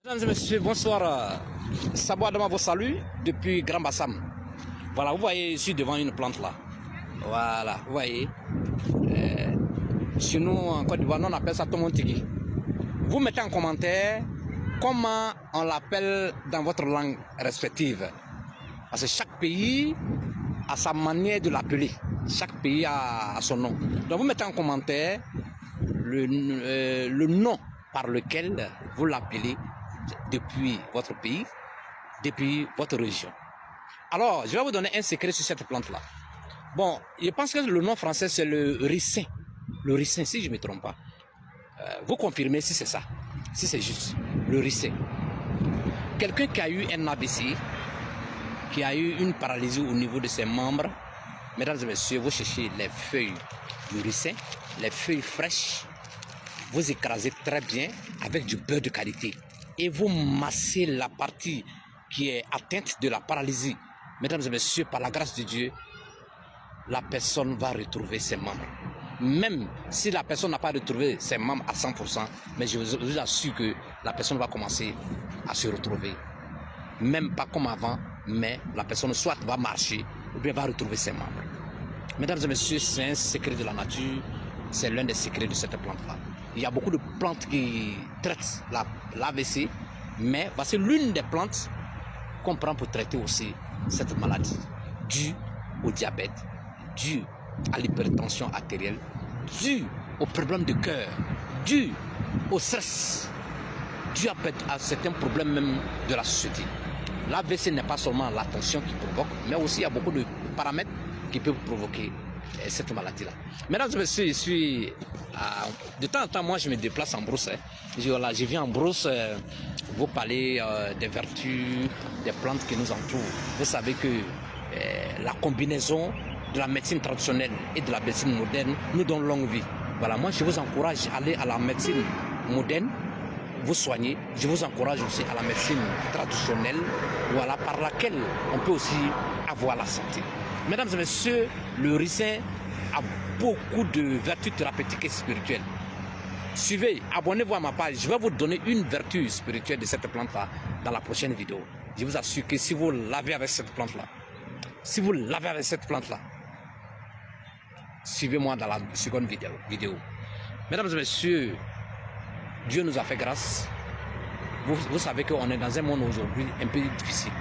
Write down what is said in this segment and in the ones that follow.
Mesdames et messieurs, bonsoir. Sabo Adama vous salue depuis Grand Bassam. Voilà, vous voyez ici devant une plante là. Voilà, vous voyez. Chez nous en Côte d'Ivoire, on appelle ça tomontigi. Vous mettez en commentaire comment on l'appelle dans votre langue respective. Parce que chaque pays a sa manière de l'appeler. Chaque pays a son nom. Donc vous mettez en commentaire le nom par lequel vous l'appelez depuis votre pays, depuis votre région. Alors, je vais vous donner un secret sur cette plante-là. Bon, je pense que le nom français, c'est le ricin. Le ricin, si je ne me trompe pas. Vous confirmez si c'est ça, si c'est juste. Le ricin. Quelqu'un qui a eu un AVC, qui a eu une paralysie au niveau de ses membres, mesdames et messieurs, vous cherchez les feuilles du ricin, les feuilles fraîches, vous écrasez très bien avec du beurre de qualité et vous massez la partie qui est atteinte de la paralysie. Mesdames et messieurs, par la grâce de Dieu, la personne va retrouver ses membres. Même si la personne n'a pas retrouvé ses membres à 100%, mais je vous assure que la personne va commencer à se retrouver. Même pas comme avant, mais la personne soit va marcher ou bien va retrouver ses membres. Mesdames et messieurs, c'est un secret de la nature, c'est l'un des secrets de cette plante-là. Il y a beaucoup de plantes qui traitent l'AVC, mais voici l'une des plantes qu'on prend pour traiter aussi cette maladie, due au diabète, due à l'hypertension artérielle, due aux problèmes de cœur, due au stress, due à certains problèmes même de la société. L'AVC n'est pas seulement la tension qui provoque, mais aussi il y a beaucoup de paramètres qui peuvent provoquer cette maladie-là. Mesdames et messieurs, je suis de temps en temps, moi je me déplace en brousse. Je viens en brousse vous parler des vertus des plantes qui nous entourent. Vous savez que la combinaison de la médecine traditionnelle et de la médecine moderne nous donne longue vie. Voilà, moi je vous encourage à aller à la médecine moderne, vous soigner. Je vous encourage aussi à la médecine traditionnelle, voilà, par laquelle on peut aussi avoir la santé. Mesdames et messieurs, le ricin a beaucoup de vertus thérapeutiques et spirituelles. Suivez, abonnez-vous à ma page. Je vais vous donner une vertu spirituelle de cette plante-là dans la prochaine vidéo. Je vous assure que si vous lavez avec cette plante-là, suivez-moi dans la seconde vidéo. Mesdames et messieurs, Dieu nous a fait grâce. Vous savez qu'on est dans un monde aujourd'hui un peu difficile.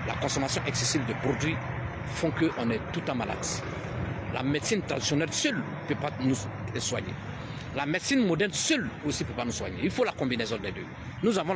La consommation excessive de produits font qu'on est tout en malade. La médecine traditionnelle seule ne peut pas nous soigner. La médecine moderne seule aussi ne peut pas nous soigner. Il faut la combinaison des deux. Nous avons